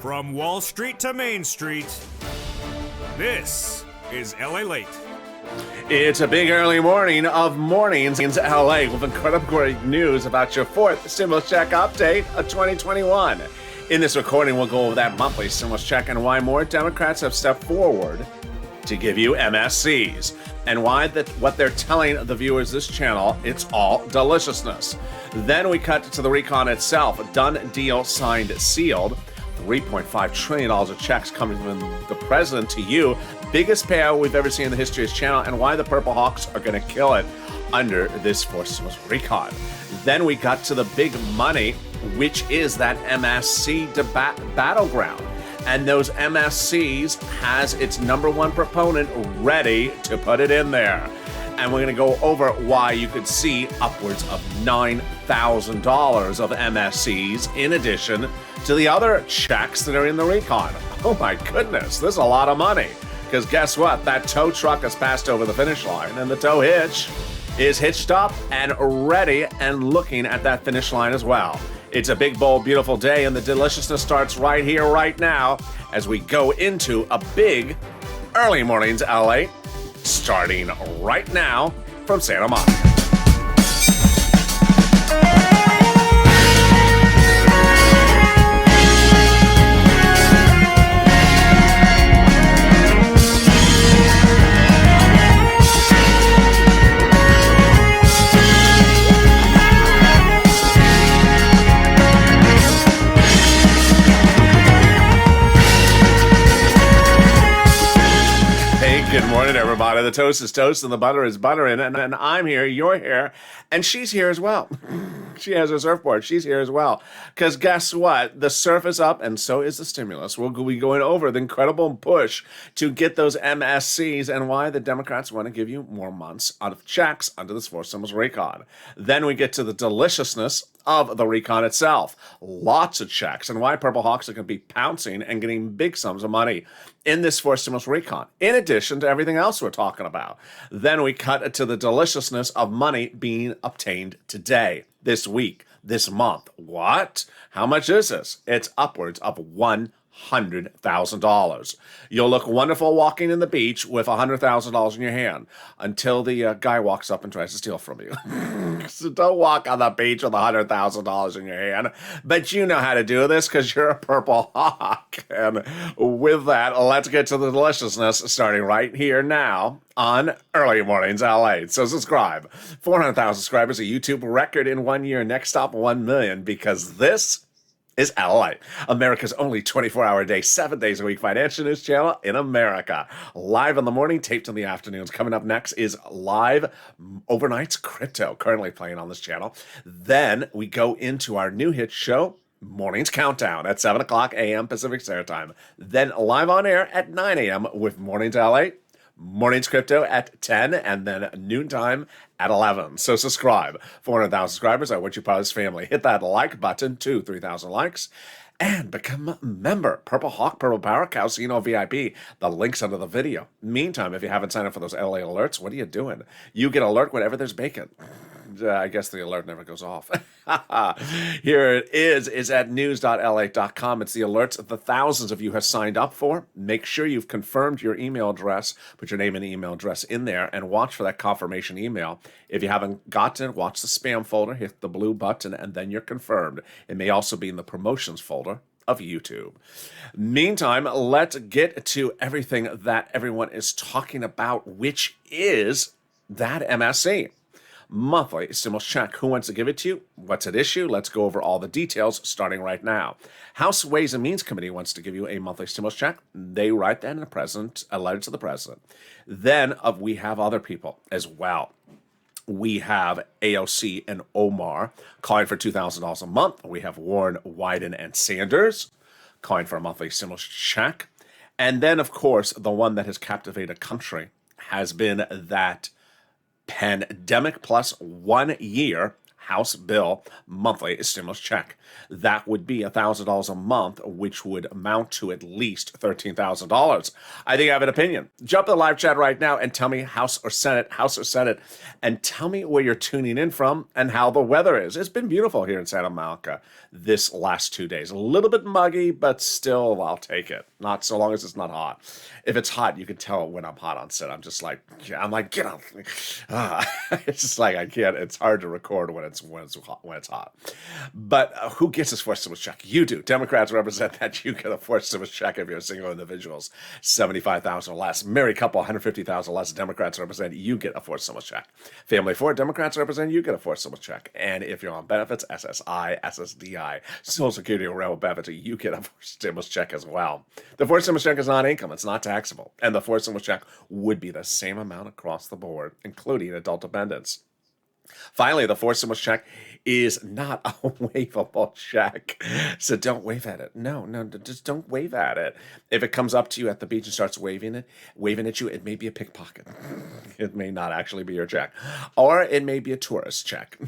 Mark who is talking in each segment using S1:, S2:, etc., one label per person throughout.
S1: From Wall Street to Main Street, this is LALATE.
S2: It's a big early morning of mornings in LA with incredible great news about your fourth stimulus check update of 2021. In this recording, we'll go over that monthly stimulus check and why more Democrats have stepped forward to give you MSCs, and why what they're telling the viewers this channel, it's all deliciousness. Then we cut to the recon itself. Done deal, signed, sealed. $3.5 trillion of checks coming from the president to you. Biggest payout we've ever seen in the history of this channel, and why the Purple Hawks are going to kill it under this fourth recon. Then we got to the big money, which is that MSC battleground. And those MSCs has its number one proponent ready to put it in there. And we're going to go over why you could see upwards of $9,000 of MSCs in addition to the other checks that are in the recon. Oh my goodness, this is a lot of money. Because guess what? That tow truck has passed over the finish line, and the tow hitch is hitched up and ready and looking at that finish line as well. It's a big, bold, beautiful day, and the deliciousness starts right here, right now, as we go into a big early mornings LA, starting right now from Santa Monica. Good morning, everybody. The toast is toast and the butter is buttering, and I'm here, you're here, and she's here as well. She has her surfboard. She's here as well. Because guess what? The surf is up, and so is the stimulus. We'll be going over the incredible push to get those MSCs and why the Democrats want to give you more months out of checks under this fourth stimulus recon. Then we get to the deliciousness of the recon itself. Lots of checks, and why Purple Hawks are going to be pouncing and getting big sums of money in this fourth stimulus recon, in addition to everything else we're talking about. Then we cut to the deliciousness of money being obtained today, this week, this month. What? How much is this? It's upwards of $100,000. You'll look wonderful walking in the beach with $100,000 in your hand until the guy walks up and tries to steal from you. So don't walk on the beach with $100,000 in your hand. But you know how to do this because you're a Purple Hawk. And with that, let's get to the deliciousness starting right here now on Early Mornings LA. So subscribe. 400,000 subscribers, a YouTube record in 1 year. Next stop, 1 million, because this is LALATE, America's only 24-hour day, 7 days a week financial news channel in America. Live in the morning, taped in the afternoons. Coming up next is live overnights crypto, currently playing on this channel. Then we go into our new hit show, Mornings Countdown, at 7 o'clock a.m. Pacific Standard Time. Then live on air at 9 a.m. with Mornings LA, Mornings Crypto at 10, and then noontime at 11. So subscribe. 400,000 subscribers. I want you part of this family. Hit that like button to 3,000 likes and become a member. Purple Hawk, Purple Power, Casino VIP. The link's under the video. Meantime, if you haven't signed up for those LA alerts, what are you doing? You get alert whenever there's bacon. I guess the alert never goes off. Here it is at news.la.com. It's the alerts the thousands of you have signed up for. Make sure you've confirmed your email address. Put your name and email address in there and watch for that confirmation email. If you haven't gotten it, watch the spam folder, hit the blue button, and then you're confirmed. It may also be in the promotions folder of YouTube. Meantime, let's get to everything that everyone is talking about, which is that MSC. Monthly stimulus check. Who wants to give it to you? What's at issue? Let's go over all the details starting right now. House Ways and Means Committee wants to give you a monthly stimulus check. They write that in a letter to the president. Then we have other people as well. We have AOC and Omar calling for $2,000 a month. We have Warren, Wyden, and Sanders calling for a monthly stimulus check. And then, of course, the one that has captivated a country has been that pandemic plus 1 year House bill monthly stimulus check. That would be $1,000 a month, which would amount to at least $13,000. I think I have an opinion. Jump to the live chat right now and tell me House or Senate, and tell me where you're tuning in from and how the weather is. It's been beautiful here in Santa Monica this last 2 days. A little bit muggy, but still, I'll take it. Not so long as it's not hot. If it's hot, you can tell when I'm hot on set. I'm like, get up. It's just like I can't. It's hard to record when it's hot. But who gets this forced stimulus check? You do. Democrats represent that. You get a forced stimulus check if you're single individuals, $75,000 or less. Married couple, $150,000 less. Democrats represent you get a forced stimulus check. Family of 4, Democrats represent you get a forced stimulus check. And if you're on benefits, SSI, SSDI, Social Security or railroad benefits, you get a forced stimulus check as well. The forced stimulus check is not income. It's not taxable. And the forced stimulus check would be the same amount across the board, including adult dependents. Finally, the forced stimulus check is not a waivable check. So don't wave at it. No, just don't wave at it. If it comes up to you at the beach and starts waving at you, it may be a pickpocket. It may not actually be your check. Or it may be a tourist check.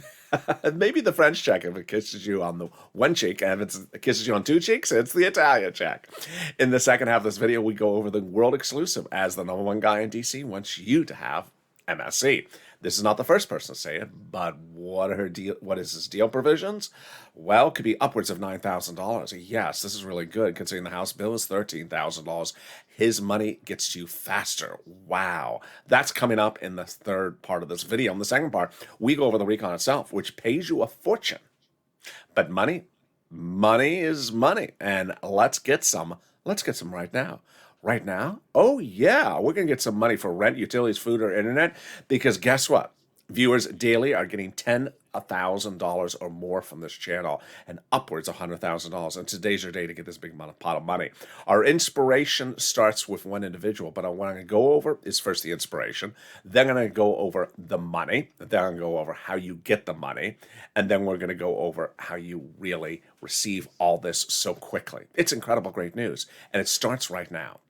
S2: Maybe the French check if it kisses you on the one cheek, and if it kisses you on 2 cheeks, it's the Italian check. In the second half of this video, we go over the world exclusive, as the #1 guy in DC wants you to have MSC. This is not the first person to say it, but what is his deal provisions? Well, it could be upwards of $9,000. Yes, this is really good considering the House bill is $13,000. His money gets to you faster. Wow. That's coming up in the third part of this video. In the second part, we go over the recon itself, which pays you a fortune. But money is money. And let's get some right now. Right now? Oh, yeah. We're going to get some money for rent, utilities, food, or internet. Because guess what? Viewers daily are getting $10,000 or more from this channel and upwards of $100,000. And today's your day to get this big pot of money. Our inspiration starts with one individual, but what I'm going to go over is first the inspiration. Then I'm going to go over the money. Then I'm going to go over how you get the money. And then we're going to go over how you really receive all this so quickly. It's incredible, great news. And it starts right now.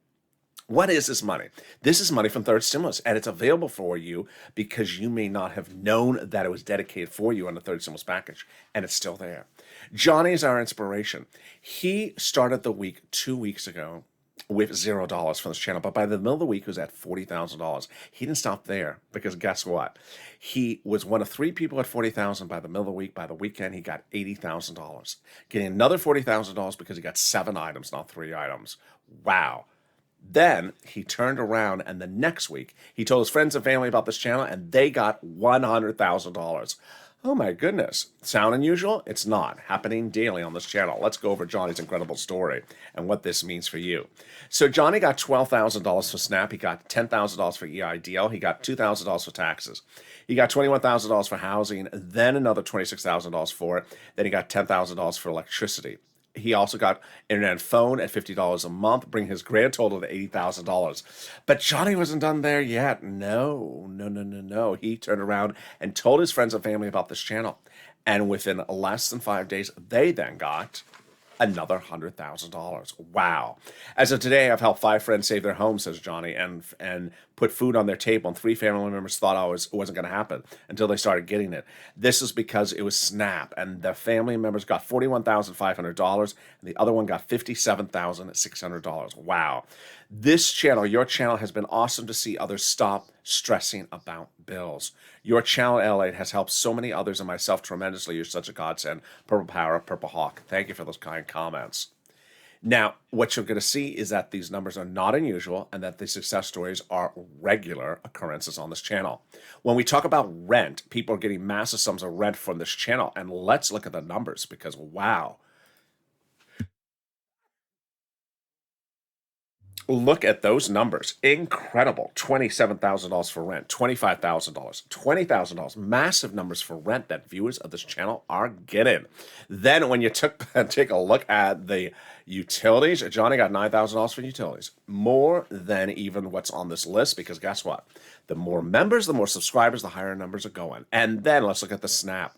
S2: What is this money? This is money from third stimulus, and it's available for you because you may not have known that it was dedicated for you on the third stimulus package, and it's still there. Johnny is our inspiration. He started the week 2 weeks ago with $0 from this channel, but by the middle of the week, he was at $40,000. He didn't stop there because guess what? He was one of 3 people at $40,000 by the middle of the week. By the weekend, he got $80,000, getting another $40,000 because he got 7 items, not 3 items. Wow. Then he turned around and the next week he told his friends and family about this channel and they got $100,000. Oh my goodness. Sound unusual? It's not. Happening daily on this channel. Let's go over Johnny's incredible story and what this means for you. So Johnny got $12,000 for SNAP. He got $10,000 for EIDL. He got $2,000 for taxes. He got $21,000 for housing, then another $26,000 for it. Then he got $10,000 for electricity. He also got internet and phone at $50 a month, bringing his grand total to $80,000. But Johnny wasn't done there yet. No. He turned around and told his friends and family about this channel. And within less than 5 days, they then got another $100,000. Wow. As of today, I've helped 5 friends save their homes, says Johnny, and put food on their table. And 3 family members thought it wasn't going to happen until they started getting it. This is because it was SNAP, and the family members got $41,500, and the other one got $57,600. Wow. This channel, your channel, has been awesome to see others stop stressing about bills. Your channel, LALATE, has helped so many others and myself tremendously. You're such a godsend. Purple Power, Purple Hawk. Thank you for those kind comments. Now, what you're going to see is that these numbers are not unusual and that the success stories are regular occurrences on this channel. When we talk about rent, people are getting massive sums of rent from this channel. And let's look at the numbers because, wow. Look at those numbers. Incredible. $27,000 for rent, $25,000, $20,000. Massive numbers for rent that viewers of this channel are getting. Then when you take a look at the utilities, Johnny got $9,000 for utilities. More than even what's on this list because guess what? The more members, the more subscribers, the higher numbers are going. And then let's look at the SNAP.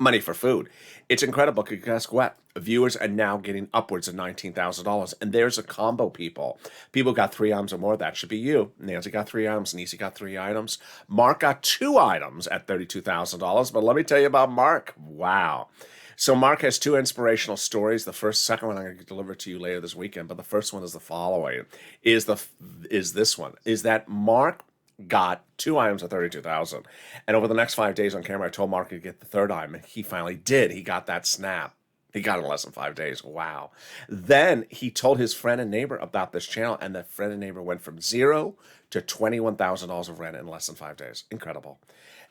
S2: Money for food. It's incredible because guess what? Viewers are now getting upwards of $19,000. And there's a combo, people. People got 3 items or more. That should be you. Nancy got 3 items. Nisi got 3 items. Mark got 2 items at $32,000. But let me tell you about Mark. Wow. So Mark has 2 inspirational stories. The second one I'm going to deliver to you later this weekend. But the first one is the following. Is this one. Is that Mark got 2 items at $32,000. And over the next 5 days on camera, I told Mark to get the 3rd item, and he finally did. He got that snap. He got it in less than 5 days. Wow. Then he told his friend and neighbor about this channel, and the friend and neighbor went from 0 to $21,000 of rent in less than 5 days. Incredible.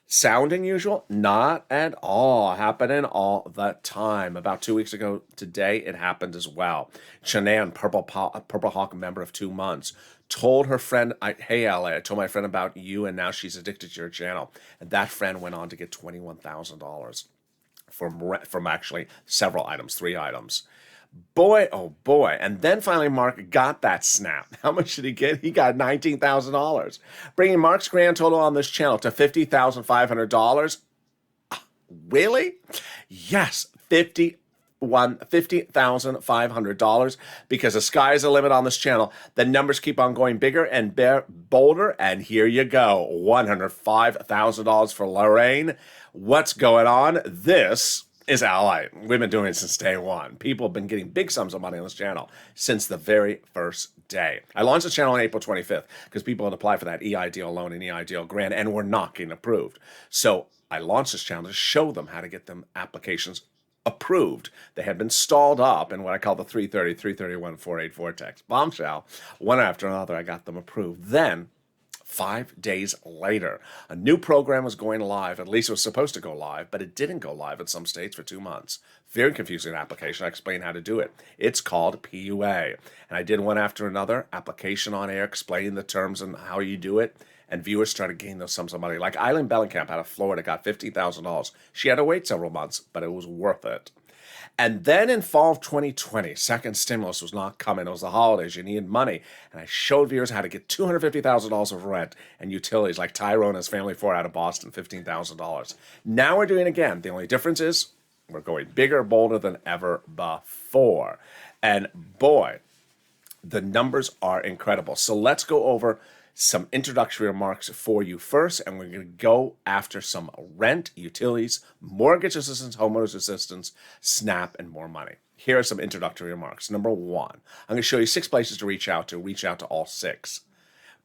S2: Sounding usual? Not at all. Happening all the time. About 2 weeks ago today, it happened as well. Shanann, Purple Hawk member of 2 months, told her friend, hey, LA, I told my friend about you, and now she's addicted to your channel. And that friend went on to get $21,000 from actually several items, 3 items. Boy, oh boy. And then finally Mark got that snap. How much did he get? He got $19,000, bringing Mark's grand total on this channel to $50,500. Really? Yes, $50,500, because the sky is the limit on this channel. The numbers keep on going bigger and bolder, and here you go. $105,000 for Lorraine. What's going on? This is LALATE. We've been doing it since day one. People have been getting big sums of money on this channel since the very first day. I launched the channel on April 25th because people had applied for that EIDL loan and EIDL grant and were not getting approved. So I launched this channel to show them how to get them applications approved. They had been stalled up in what I call the 330, 331, 48 vortex. Bombshell. One after another, I got them approved. Then, 5 days later, a new program was going live. At least it was supposed to go live, but it didn't go live in some states for 2 months. Very confusing application. I explained how to do it. It's called PUA. And I did one after another, application on air, explaining the terms and how you do it. And viewers started getting those sums of money. Like Eileen Bellenkamp out of Florida got $50,000. She had to wait several months, but it was worth it. And then in fall of 2020, second stimulus was not coming. It was the holidays. You needed money. And I showed viewers how to get $250,000 of rent and utilities, like Tyrone and his family 4 out of Boston, $15,000. Now we're doing it again. The only difference is we're going bigger, bolder than ever before. And boy, the numbers are incredible. So let's go over some introductory remarks for you first, and we're going to go after some rent, utilities, mortgage assistance, homeowners assistance, SNAP, and more money. Here are some introductory remarks. Number 1, I'm going to show you 6 places to reach out to all 6.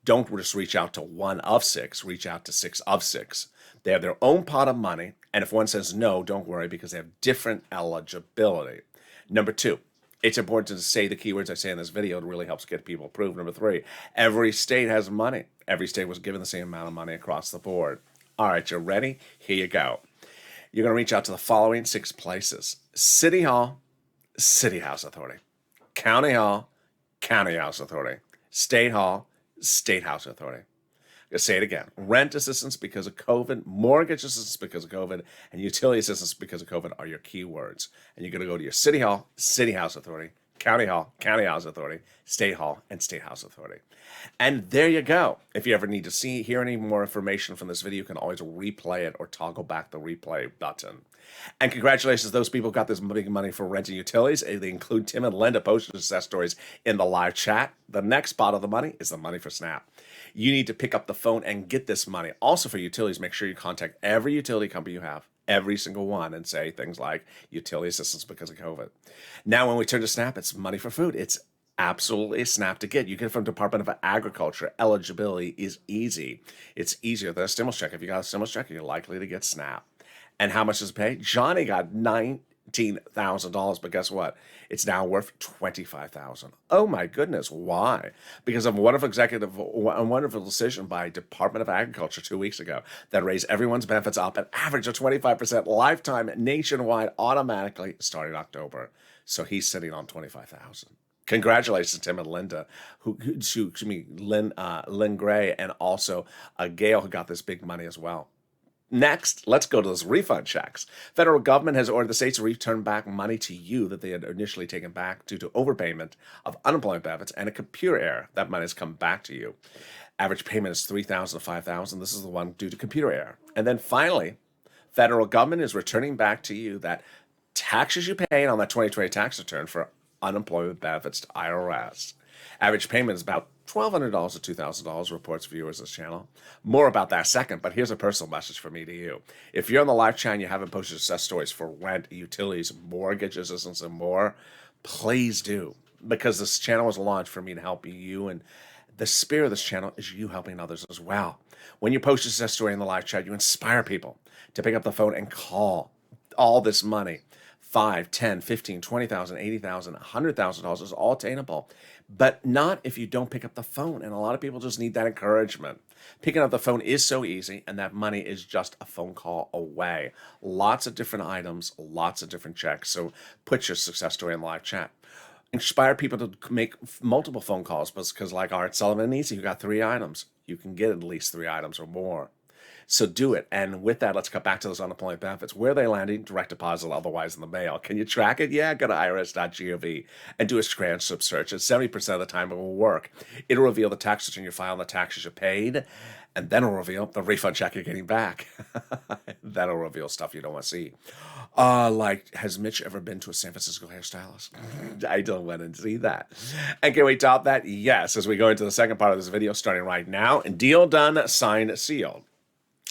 S2: Don't just reach out to 1 of 6, reach out to 6 of 6. They have their own pot of money, and if one says no, don't worry, because they have different eligibility. Number 2, it's important to say the keywords I say in this video. It really helps get people approved. Number 3, every state has money. Every state was given the same amount of money across the board. All right, you're ready? Here you go. You're going to reach out to the following 6 places: City Hall, City House Authority; County Hall, County House Authority; State Hall, State House Authority. I'm going to say it again. Rent assistance because of COVID, mortgage assistance because of COVID, and utility assistance because of COVID are your keywords. And you're going to go to your City Hall, City House Authority; County Hall, County House Authority; State Hall, and State House Authority. And there you go. If you ever need to hear any more information from this video, you can always replay it or toggle back the replay button. And congratulations, those people got this big money for rent and utilities. They include Tim and Linda posting success stories in the live chat. The next pot of the money is the money for SNAP. You need to pick up the phone and get this money. Also for utilities, make sure you contact every utility company you have, every single one, and say things like utility assistance because of COVID. Now, when we turn to SNAP, it's money for food. It's absolutely a SNAP to get. You get it from Department of Agriculture. Eligibility is easy. It's easier than a stimulus check. If you got a stimulus check, you're likely to get SNAP. And how much does it pay? Johnny got $19,000, but guess what? It's now worth $25,000. Oh my goodness, why? Because of a wonderful decision by Department of Agriculture 2 weeks ago that raised everyone's benefits up an average of 25% lifetime nationwide automatically starting October. So he's sitting on $25,000. Congratulations, Tim and Linda, Lynn Gray, and also Gail, who got this big money as well. Next, let's go to those refund checks. Federal government has ordered the states to return back money to you that they had initially taken back due to overpayment of unemployment benefits and a computer error. That money has come back to you. Average payment is $3,000 to $5,000. This is the one due to computer error. And then finally, Federal government is returning back to you that taxes you paid on that 2020 tax return for unemployment benefits to IRS. Average payment is about $1,200 to $2,000, reports viewers of this channel. More about that second, but here's a personal message from me to you. If you're on the live chat and you haven't posted success stories for rent, utilities, mortgage assistance, and more, please do. Because this channel was launched for me to help you, and the spirit of this channel is you helping others as well. When you post a success story in the live chat, you inspire people to pick up the phone and call. All this money, $5, $10, $15, $20,000, $80,000, $100,000 is all attainable, but not if you don't pick up the phone. And a lot of people just need that encouragement. Picking up the phone is so easy, and that money is just a phone call away. Lots of different items, lots of different checks. So put your success story in the live chat. Inspire people to make multiple phone calls, because like Art Sullivan and Easy, you got 3 items. You can get at least 3 items or more. So do it. And with that, let's cut back to those unemployment benefits. Where are they landing? Direct deposit, otherwise in the mail. Can you track it? Yeah, go to irs.gov and do a transcript search. And 70% of the time it will work. It'll reveal the tax return you filed, the taxes you paid, and then it'll reveal the refund check you're getting back. That'll reveal stuff you don't want to see. Like, has Mitch ever been to a San Francisco hairstylist? I don't want to see that. And can we top that? Yes, as we go into the second part of this video, starting right now. And deal done, signed, sealed.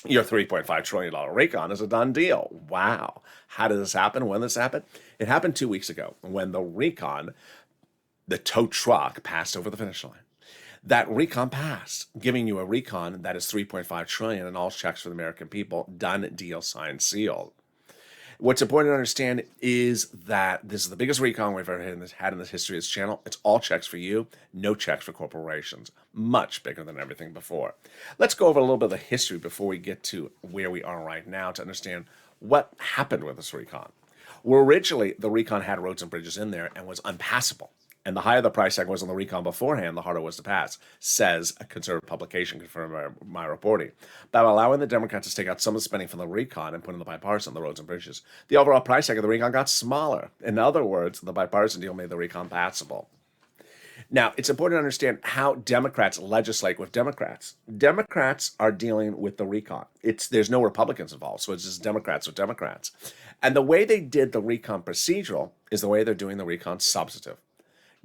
S2: Your $3.5 trillion recon is a done deal. Wow. How did this happen? When did this happen? It happened 2 weeks ago when the recon, the tow truck, passed over the finish line. That recon passed, giving you a recon that is $3.5 trillion and all checks for the American people. Done deal, signed, sealed. What's important to understand is that this is the biggest recon we've ever had in the history of this channel. It's all checks for you, no checks for corporations. Much bigger than everything before. Let's go over a little bit of the history before we get to where we are right now to understand what happened with this recon. Well, originally, the recon had roads and bridges in there and was unpassable. And the higher the price tag was on the recon beforehand, the harder it was to pass, says a conservative publication confirmed my reporting. By allowing the Democrats to take out some of the spending from the recon and put in the bipartisan, the roads and bridges, the overall price tag of the recon got smaller. In other words, the bipartisan deal made the recon passable. Now, it's important to understand how Democrats legislate with Democrats. Democrats are dealing with the recon. There's no Republicans involved, so it's just Democrats with Democrats. And the way they did the recon procedural is the way they're doing the recon substantive.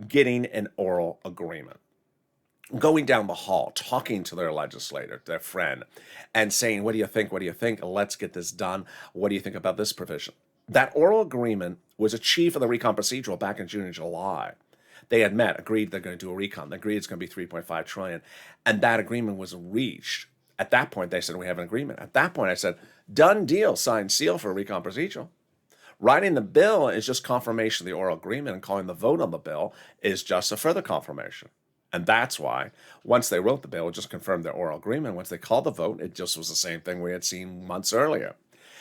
S2: Getting an oral agreement, going down the hall, talking to their legislator, their friend, and saying, what do you think? What do you think? Let's get this done. What do you think about this provision? That oral agreement was achieved for the recon procedural back in June and July. They had met, agreed they're going to do a recon. They agreed it's going to be $3.5 trillion. And that agreement was reached. At that point, they said, we have an agreement. At that point, I said, done deal, signed, seal for a recon procedural. Writing the bill is just confirmation of the oral agreement, and calling the vote on the bill is just a further confirmation. And that's why, once they wrote the bill, it just confirmed their oral agreement. Once they called the vote, it just was the same thing we had seen months earlier.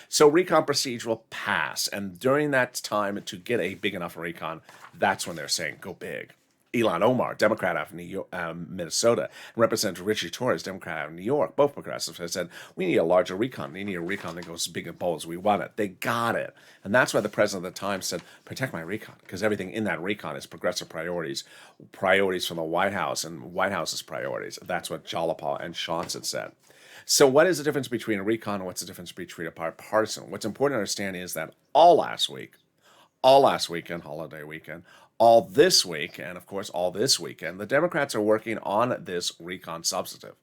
S2: So recon procedural passed, and during that time, to get a big enough recon, that's when they're saying, go big. Ilhan Omar, Democrat out of New York, Minnesota, and Representative Richie Torres, Democrat out of New York, both progressives, have said, we need a larger recon. We need a recon that goes big and bold. We want it. They got it. And that's why the president at the time said, protect my recon, because everything in that recon is progressive priorities, priorities from the White House and White House's priorities. That's what Jalapa and Schatz had said. So what is the difference between a recon and what's the difference between a bipartisan? What's important to understand is that all last weekend, holiday weekend, all this week, and of course all this weekend, the Democrats are working on this recon substantive.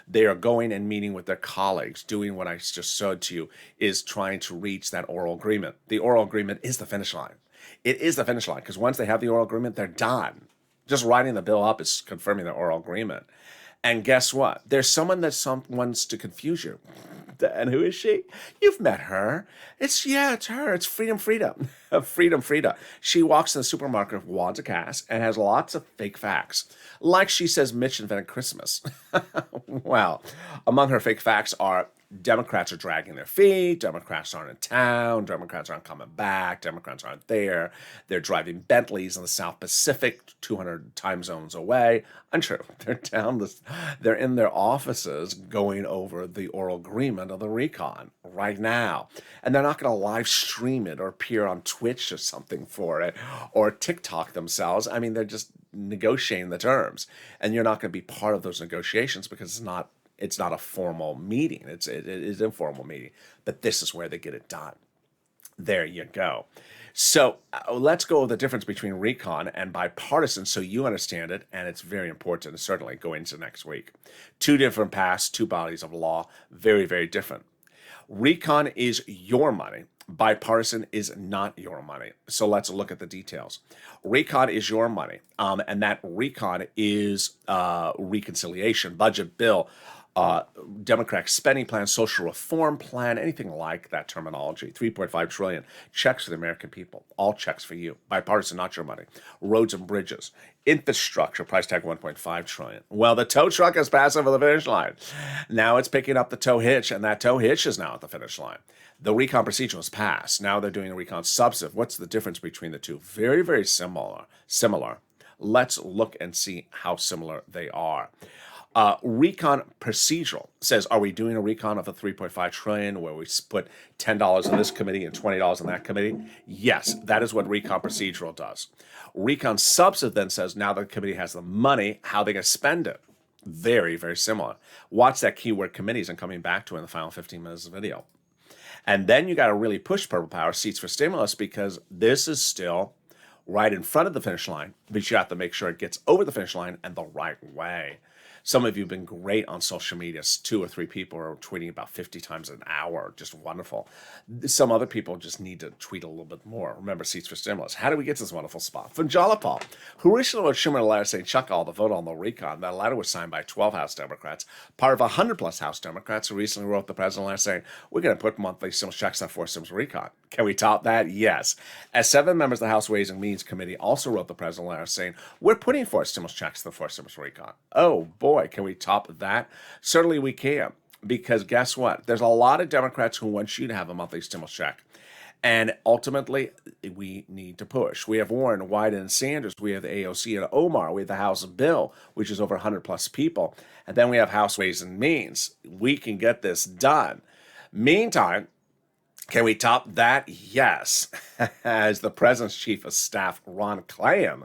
S2: They are going and meeting with their colleagues, doing what I just said to you, is trying to reach that oral agreement. The oral agreement is the finish line. It is the finish line, because once they have the oral agreement, they're done. Just writing the bill up is confirming the oral agreement. And guess what? There's someone that wants to confuse you. And who is she? You've met her. It's her. It's Freedom Frida. Freedom Frida. She walks in the supermarket with wads of cash and has lots of fake facts. Like she says Mitch invented Christmas. Well, among her fake facts are Democrats are dragging their feet, Democrats aren't in town, Democrats aren't coming back, Democrats aren't there, they're driving Bentleys in the South Pacific, 200 time zones away. Untrue. They're in their offices going over the oral agreement of the recon right now. And they're not going to live stream it or appear on Twitch or something for it or TikTok themselves. I mean, they're just negotiating the terms. And you're not going to be part of those negotiations because it's not It's not a formal meeting. It is an informal meeting, but this is where they get it done. There you go. So let's go over the difference between recon and bipartisan so you understand it, and it's very important, certainly going into next week. Two different paths, two bodies of law, very, very different. Recon is your money. Bipartisan is not your money. So let's look at the details. Recon is your money, and that recon is reconciliation, budget bill, Democratic spending plan, social reform plan, anything like that terminology. 3.5 trillion checks for the American people, all checks for you. Bipartisan, not your money. Roads and bridges, infrastructure, price tag 1.5 trillion. Well, the tow truck is passed over the finish line. Now it's picking up the tow hitch, and that tow hitch is now at the finish line. The recon procedure was passed. Now they're doing a recon substantive. What's the difference between the two? Very, very similar. Let's look and see how similar they are. Recon procedural says, are we doing a recon of a 3.5 trillion where we put $10 in this committee and $20 in that committee? Yes, that is what recon procedural does. Recon substantive then says, now the committee has the money, how they going to spend it? Very, very similar. Watch that keyword committees and coming back to it in the final 15 minutes of the video. And then you got to really push purple power seats for stimulus because this is still right in front of the finish line, but you have to make sure it gets over the finish line and the right way. Some of you have been great on social media. 2 or 3 people are tweeting about 50 times an hour. Just wonderful. Some other people just need to tweet a little bit more. Remember, seats for stimulus. How do we get to this wonderful spot? From Jalapal, who recently wrote Schumer a letter saying, chuck all the vote on the recon. That letter was signed by 12 House Democrats, part of 100-plus House Democrats who recently wrote the president a letter saying, we're going to put monthly stimulus checks on forced stimulus recon. Can we top that? Yes. As 7 members of the House Ways and Means Committee also wrote the president a letter saying, we're putting forced stimulus checks on the forced stimulus recon. Oh, boy. Can we top that? Certainly we can, because guess what? There's a lot of Democrats who want you to have a monthly stimulus check. And ultimately, we need to push. We have Warren, Wyden, and Sanders. We have the AOC and Omar. We have the House Bill, which is over 100-plus people. And then we have House Ways and Means. We can get this done. Meantime, can we top that? Yes. As the president's chief of staff, Ron Klain,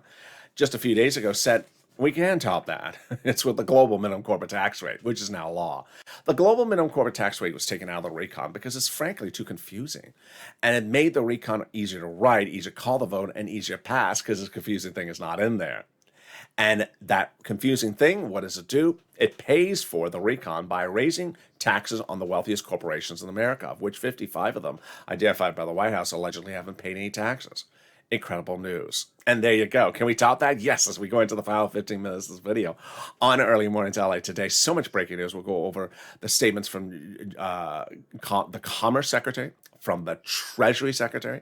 S2: just a few days ago said, we can top that. It's with the global minimum corporate tax rate, which is now law. The global minimum corporate tax rate was taken out of the recon because it's frankly too confusing. And it made the recon easier to write, easier to call the vote, and easier to pass because this confusing thing is not in there. And that confusing thing, what does it do? It pays for the recon by raising taxes on the wealthiest corporations in America, of which 55 of them, identified by the White House, allegedly haven't paid any taxes. Incredible news. And there you go. Can we top that? Yes, as we go into the final 15 minutes of this video on Early Mornings LA today. So much breaking news. We'll go over the statements from the Commerce Secretary, from the Treasury Secretary,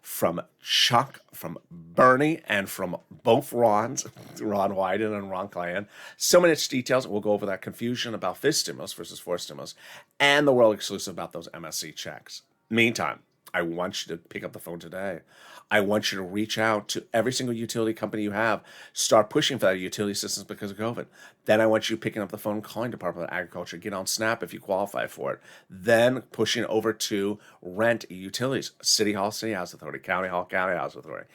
S2: from Chuck, from Bernie, and from both Rons, Ron Wyden and Ron Klain. So many details. We'll go over that confusion about this stimulus versus forced stimulus and the world exclusive about those MSC checks. Meantime, I want you to pick up the phone today. I want you to reach out to every single utility company you have. Start pushing for that utility assistance because of COVID. Then I want you picking up the phone, calling Department of Agriculture, get on SNAP if you qualify for it. Then pushing over to rent utilities, City Hall, City House Authority, County Hall, County House Authority.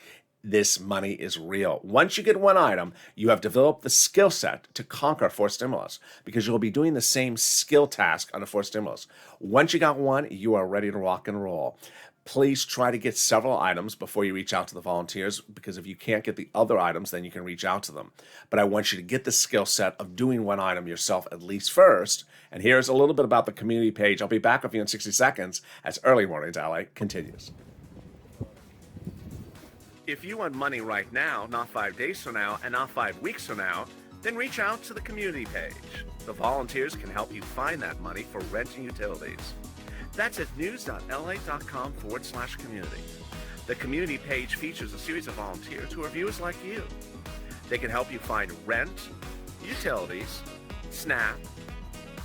S2: This money is real. Once you get one item, you have developed the skill set to conquer forced stimulus because you'll be doing the same skill task on a forced stimulus. Once you got one, you are ready to rock and roll. Please try to get several items before you reach out to the volunteers, because if you can't get the other items, then you can reach out to them. But I want you to get the skill set of doing one item yourself at least first. And here's a little bit about the community page. I'll be back with you in 60 seconds as Early Mornings LA continues. If you want money right now, not 5 days from now, and not 5 weeks from now, then reach out to the community page. The volunteers can help you find that money for rent and utilities. That's at news.la.com/community. The community page features a series of volunteers who are viewers like you. They can help you find rent, utilities, SNAP,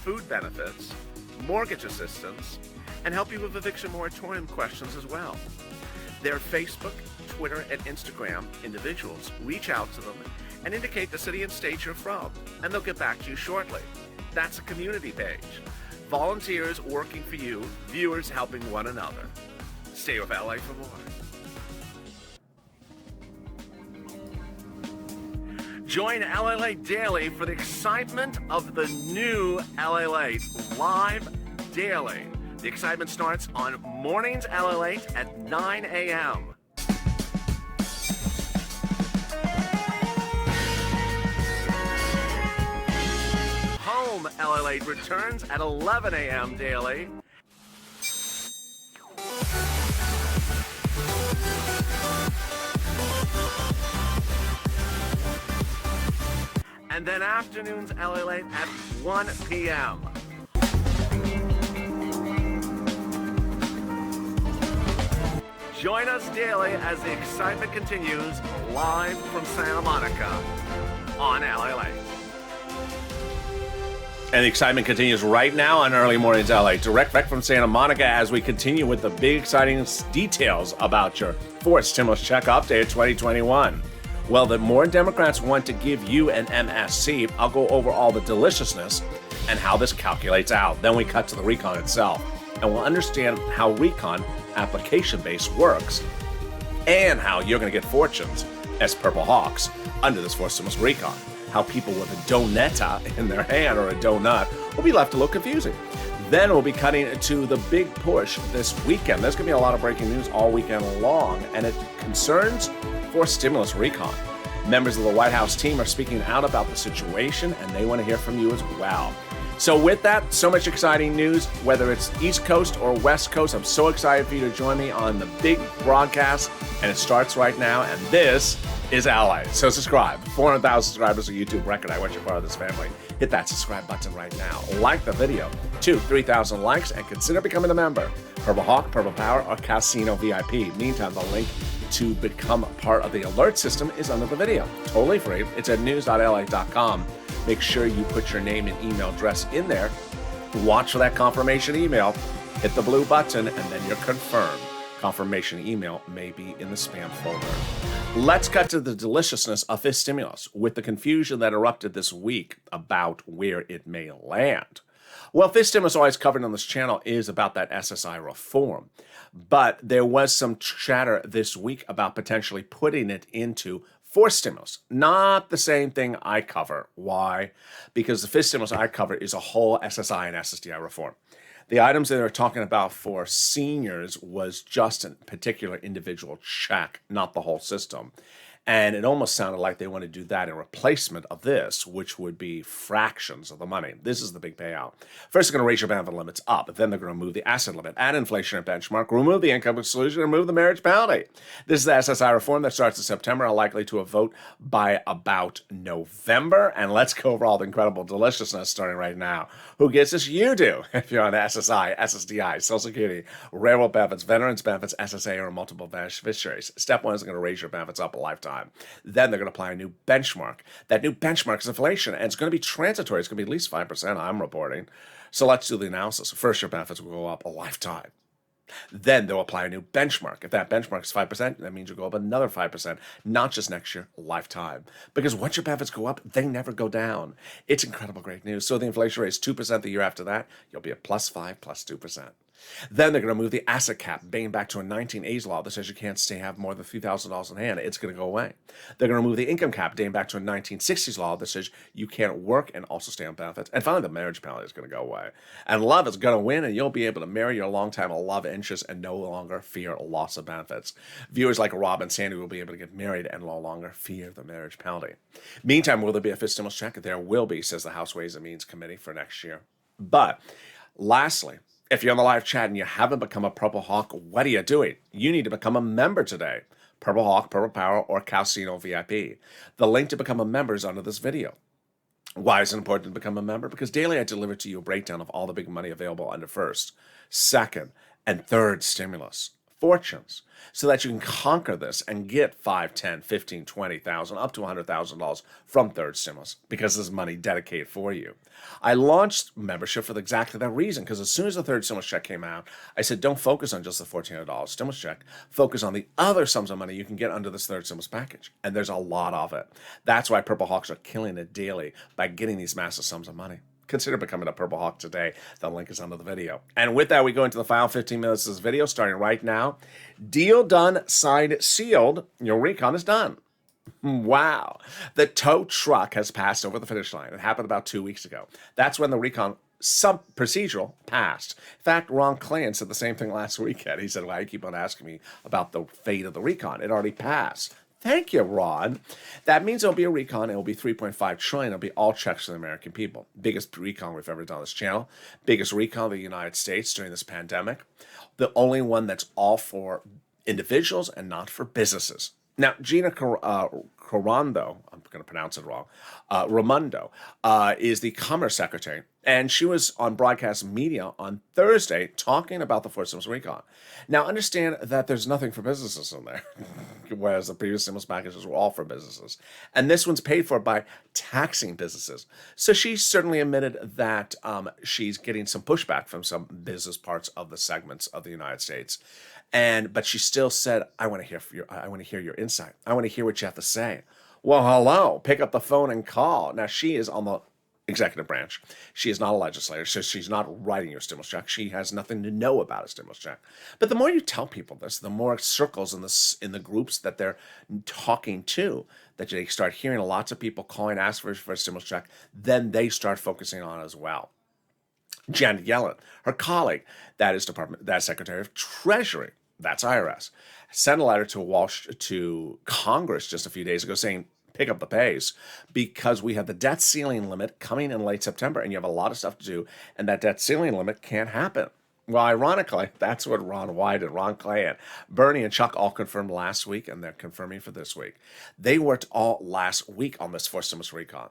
S2: food benefits, mortgage assistance, and help you with eviction moratorium questions as well. Their Facebook, Twitter, and Instagram individuals reach out to them and indicate the city and state you're from, and they'll get back to you shortly. That's a community page. Volunteers working for you, viewers helping one another. Stay with LA for more. Join LALATE daily for the excitement of the new LALATE live daily. The excitement starts on mornings LALATE at 9 a.m. Home LALATE returns at 11 a.m. daily. And then afternoons LALATE at 1 p.m. Join us daily as the excitement continues live from Santa Monica on LALATE. And the excitement continues right now on Early Mornings LA, direct from Santa Monica as we continue with the big exciting details about your fourth stimulus check update 2021. Well, the more Democrats want to give you an MSC, I'll go over all the deliciousness and how this calculates out. Then we cut to the recon itself, and we'll understand how recon application base works and how you're going to get fortunes as Purple Hawks under this fourth stimulus recon. How people with a donetta in their hand or a donut will be left a little confusing. Then we'll be cutting to the big push this weekend. There's going to be a lot of breaking news all weekend long, and it concerns for stimulus recon. Members of the White House team are speaking out about the situation, and they want to hear from you as well. So with that, so much exciting news, whether it's East Coast or West Coast, I'm so excited for you to join me on the big broadcast, and it starts right now, and this is LA. So subscribe. 400,000 subscribers, a YouTube record. I want you part of this family. Hit that subscribe button right now. Like the video. 3,000 likes, and consider becoming a member. Purple Hawk, Purple Power, or Casino VIP. Meantime, the link to become part of the alert system is under the video. Totally free. It's at news.la.com. Make sure you put your name and email address in there. Watch for that confirmation email. Hit the blue button, and then you're confirmed. Confirmation email may be in the spam folder. Let's cut to the deliciousness of this stimulus with the confusion that erupted this week about where it may land. Well, this stimulus always covered on this channel is about that SSI reform. But there was some chatter this week about potentially putting it into fourth stimulus. Not the same thing I cover. Why? Because the fifth stimulus I cover is a whole SSI and SSDI reform. The items that they're talking about for seniors was just a particular individual check, not the whole system. And it almost sounded like they want to do that in replacement of this, which would be fractions of the money. This is the big payout. First, they're going to raise your benefit limits up. Then they're going to move the asset limit, add inflation and benchmark, remove the income exclusion, and remove the marriage penalty. This is the SSI reform that starts in September and likely to a vote by about November. And let's go over all the incredible deliciousness starting right now. Who gets this? You do. If you're on SSI, SSDI, Social Security, railroad benefits, veterans benefits, SSA, or multiple beneficiaries. Step one is going to raise your benefits up a lifetime. Then they're going to apply a new benchmark. That new benchmark is inflation, and it's going to be transitory. It's going to be at least 5%, I'm reporting. So let's do the analysis. First, your benefits will go up a lifetime. Then they'll apply a new benchmark. If that benchmark is 5%, that means you'll go up another 5%, not just next year, lifetime. Because once your benefits go up, they never go down. It's incredible great news. So the inflation rate is 2% the year after that. You'll be at plus 5, plus 2%. Then they're going to move the asset cap, bringing back to a 1980s law that says you can't have more than $3,000 in hand. It's going to go away. They're going to move the income cap, dating back to a 1960s law that says you can't work and also stay on benefits. And finally, the marriage penalty is going to go away. And love is going to win, and you'll be able to marry your longtime love interest and no longer fear loss of benefits. Viewers like Rob and Sandy will be able to get married and no longer fear the marriage penalty. Meantime, will there be a fifth stimulus check? There will be, says the House Ways and Means Committee for next year. But lastly, if you're on the live chat and you haven't become a Purple Hawk, what are you doing? You need to become a member today. Purple Hawk, Purple Power, or Casino VIP. The link to become a member is under this video. Why is it important to become a member? Because daily I deliver to you a breakdown of all the big money available under first, second, and third stimulus fortunes, so that you can conquer this and get 5, 10, 15, 20,000, up to $100,000 from third stimulus, because there's money dedicated for you. I launched membership for exactly that reason, because as soon as the third stimulus check came out, I said, don't focus on just the $1,400 stimulus check, focus on the other sums of money you can get under this third stimulus package. And there's a lot of it. That's why Purple Hawks are killing it daily by getting these massive sums of money. Consider becoming a Purple Hawk today. The link is under the video. And with that, we go into the final 15 minutes of this video, starting right now. Deal done, signed, sealed. Your recon is done. Wow. The tow truck has passed over the finish line. It happened about 2 weeks ago. That's when the recon procedural passed. In fact, Ron Klain said the same thing last weekend. He said, "Why you keep on asking me about the fate of the recon? It already passed." Thank you, Ron. That means there'll be a recon. It'll be 3.5 trillion. It'll be all checks for the American people. Biggest recon we've ever done on this channel. Biggest recon of the United States during this pandemic. The only one that's all for individuals and not for businesses. Now, Gina Carando, I'm going to pronounce it wrong, Raimondo, is the Commerce Secretary, and she was on broadcast media on Thursday talking about the fourth stimulus recon. Now, understand that there's nothing for businesses in there, whereas the previous stimulus packages were all for businesses. And this one's paid for by taxing businesses. So she certainly admitted that she's getting some pushback from some business parts of the segments of the United States. But she still said, I want to hear your insight. I want to hear what you have to say. Well, hello, pick up the phone and call. Now, she is on the executive branch. She is not a legislator, so she's not writing your stimulus check. She has nothing to know about a stimulus check. But the more you tell people this, the more circles in the groups that they're talking to, that they start hearing lots of people calling, ask for a stimulus check, then they start focusing on it as well. Janet Yellen, her colleague, that's Secretary of Treasury, that's IRS, sent a letter to Congress just a few days ago saying, pick up the pace, because we have the debt ceiling limit coming in late September, and you have a lot of stuff to do, and that debt ceiling limit can't happen. Well, ironically, that's what Ron Wyden and Ron Klain, Bernie and Chuck all confirmed last week, and they're confirming for this week. They worked all last week on this fourth stimulus recon.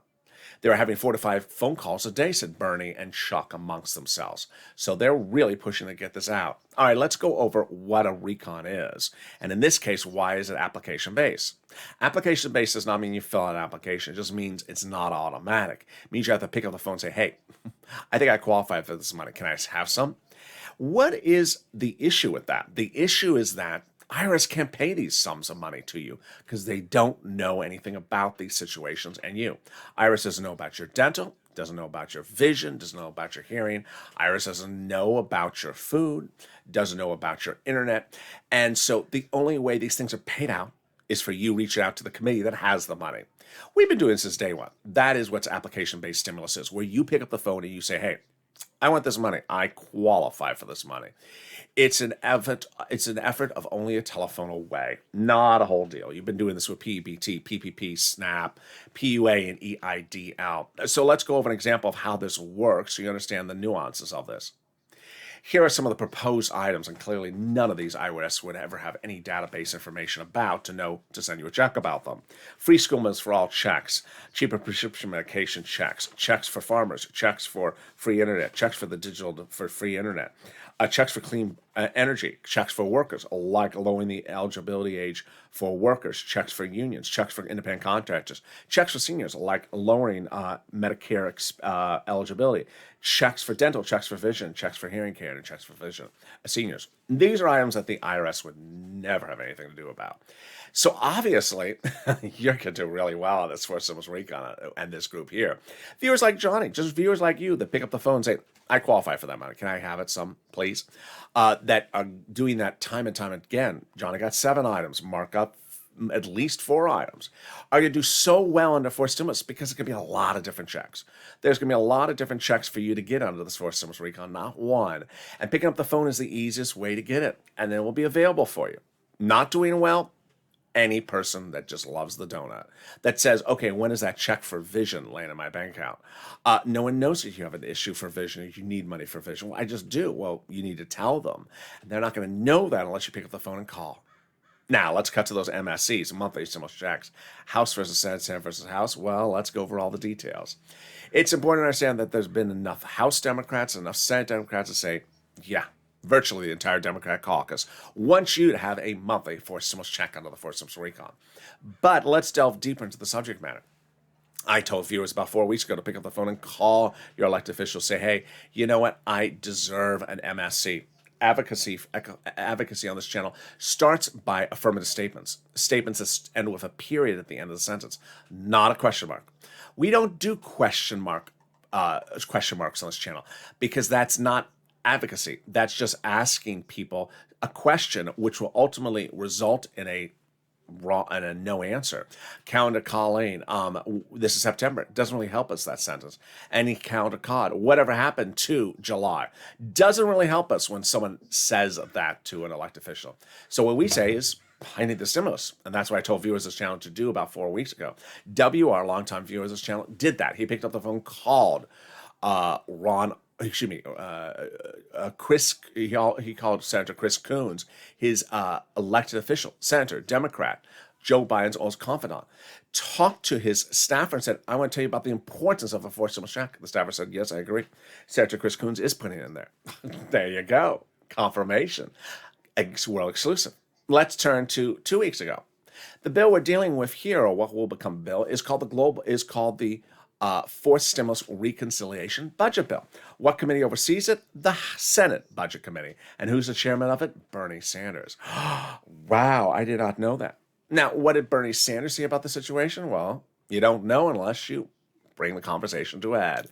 S2: They were having 4 to 5 phone calls a day, said Bernie and Chuck amongst themselves. So they're really pushing to get this out. All right, let's go over what a recon is. And in this case, why is it application-based? Application-based does not mean you fill out an application. It just means it's not automatic. It means you have to pick up the phone and say, hey, I think I qualify for this money. Can I have some? What is the issue with that? The issue is that IRS can't pay these sums of money to you because they don't know anything about these situations and you. IRS doesn't know about your dental, doesn't know about your vision, doesn't know about your hearing. IRS doesn't know about your food, doesn't know about your internet. And so the only way these things are paid out is for you reaching out to the committee that has the money. We've been doing this since day one. That is what application-based stimulus is, where you pick up the phone and you say, hey, I want this money. I qualify for this money. It's an effort of only a telephone away, not a whole deal. You've been doing this with PEBT, PPP, SNAP, PUA, and EIDL. So let's go over an example of how this works so you understand the nuances of this. Here are some of the proposed items, and clearly none of these IRS would ever have any database information about to know to send you a check about them. Free school meals for all checks, cheaper prescription medication checks, checks for farmers, checks for free internet, checks for the digital for free internet, checks for clean energy, checks for workers, like lowering the eligibility age for workers, checks for unions, checks for independent contractors, checks for seniors, like lowering Medicare eligibility, checks for dental, checks for vision, checks for hearing care, and checks for vision seniors. These are items that the IRS would never have anything to do about. So obviously, you're going to do really well on this fourth stimulus recon and this group here. Viewers like Johnny, just viewers like you that pick up the phone and say, I qualify for that money. Can I have it some, please? That are doing that time and time again. Johnny got 7 items. Mark up at least 4 items. Are going to do so well under fourth stimulus because it's going to be a lot of different checks. There's going to be a lot of different checks for you to get under this fourth stimulus recon, not one. And picking up the phone is the easiest way to get it. And then it will be available for you. Not doing well, any person that just loves the donut, that says, okay, when is that check for vision land in my bank account? No one knows that you have an issue for vision, or you need money for vision. Well, I just do. Well, you need to tell them. And they're not going to know that unless you pick up the phone and call. Now, let's cut to those MSCs, monthly stimulus checks. House versus Senate, Senate versus House. Well, let's go over all the details. It's important to understand that there's been enough House Democrats, enough Senate Democrats to say, yeah, virtually the entire Democrat caucus wants you to have a monthly fourth stimulus check under the fourth stimulus recon. But let's delve deeper into the subject matter. I told viewers about 4 weeks ago to pick up the phone and call your elected officials, say, hey, you know what? I deserve an MSC. Advocacy on this channel starts by affirmative statements that end with a period at the end of the sentence, not a question mark. We don't do question marks on this channel because that's not advocacy. That's just asking people a question which will ultimately result in a Raw and a no answer. Counter Colleen. This is September. It doesn't really help us, that sentence. Any counter card. Whatever happened to July? Doesn't really help us when someone says that to an elected official. So what we say is, I need the stimulus. And that's what I told viewers of this channel to do about 4 weeks ago. WR, longtime viewers of this channel, did that. He picked up the phone, called Chris, he called Senator Chris Coons, his elected official, Senator, Democrat, Joe Biden's old confidant, talked to his staffer and said, I want to tell you about the importance of a forced stimulus check. The staffer said, yes, I agree. Senator Chris Coons is putting it in there. There you go. Confirmation. World exclusive. Let's turn to 2 weeks ago. The bill we're dealing with here, or what will become a bill, is called the Forced Stimulus Reconciliation Budget Bill. What committee oversees it? The Senate Budget Committee. And who's the chairman of it? Bernie Sanders. Wow, I did not know that. Now, what did Bernie Sanders say about the situation? Well, you don't know unless you bring the conversation to a head.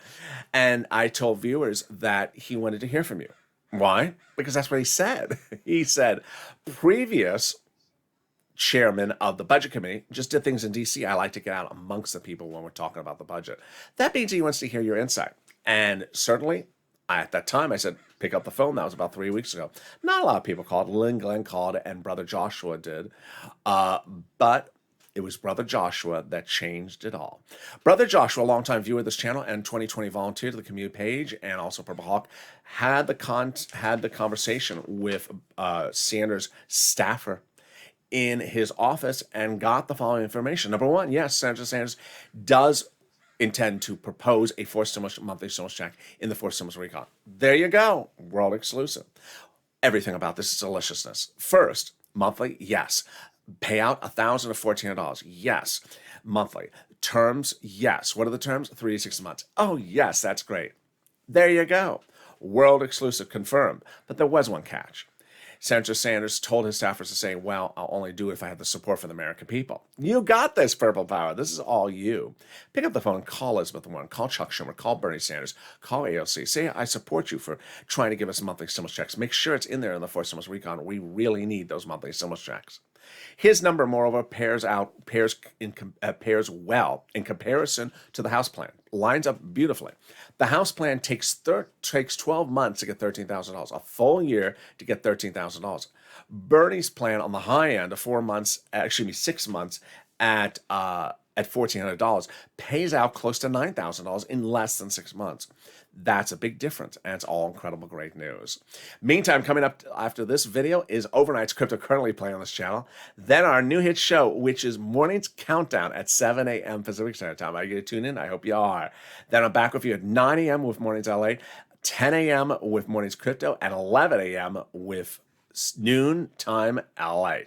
S2: And I told viewers that he wanted to hear from you. Why? Because that's what he said. He said, previous chairman of the budget committee just did things in D.C. I like to get out amongst the people when we're talking about the budget. That means he wants to hear your insight. And certainly, at that time, I said, pick up the phone. That was about 3 weeks ago. Not a lot of people called. Lynn Glenn called, and Brother Joshua did. But it was Brother Joshua that changed it all. Brother Joshua, a longtime viewer of this channel and 2020 volunteer to the community page and also Purple Hawk, had the conversation with Sanders' staffer in his office and got the following information. Number one, yes, Senator Sanders does intend to propose a forced monthly stimulus check in the forced stimulus recon. There you go, world exclusive. Everything about this is deliciousness. First, monthly, yes. Payout $1,000 to $1,400, yes. Monthly. Terms, yes. What are the terms? 3 to 6 months. Oh, yes, that's great. There you go. World exclusive confirmed. But there was one catch. Senator Sanders told his staffers to say, well, I'll only do it if I have the support from the American people. You got this, Purple Power. This is all you. Pick up the phone and call Elizabeth Warren, call Chuck Schumer, call Bernie Sanders, call AOC. Say, I support you for trying to give us monthly stimulus checks. Make sure it's in there in the forced stimulus recon. We really need those monthly stimulus checks. His number, moreover, pairs well in comparison to the House plan. Lines up beautifully. The House plan takes 12 months to get $13,000, a full year to get $13,000. Bernie's plan on the high end of 6 months at $1,400 pays out close to $9,000 in less than 6 months. That's a big difference, and it's all incredible great news. Meantime, coming up after this video is Overnight's Crypto, currently playing on this channel. Then our new hit show, which is Morning's Countdown at 7 a.m. Pacific Standard Time. Are you going to tune in? I hope you are. Then I'm back with you at 9 a.m. with Morning's LA, 10 a.m. with Morning's Crypto, and 11 a.m. with Noon Time LA.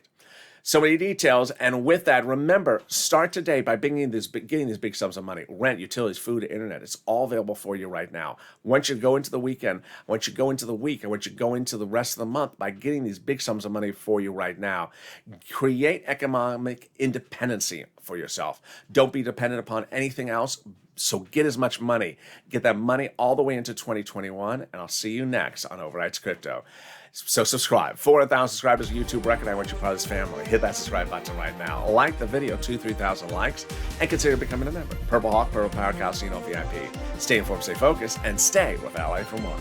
S2: So many details, and with that, remember, start today by getting these big sums of money. Rent, utilities, food, internet. It's all available for you right now. Once you go into the weekend, once you go into the week, and once you go into the rest of the month, by getting these big sums of money for you right now, create economic independency for yourself. Don't be dependent upon anything else. So get as much money. Get that money all the way into 2021, and I'll see you next on Overnight's Crypto. So subscribe. 400,000 subscribers, YouTube record. I want you part of this family. Hit that subscribe button right now. Like the video, 2,000-3,000 likes, and consider becoming a member. Purple Hawk, Purple Power, Calcino VIP. Stay informed, stay focused, and stay with LA for more.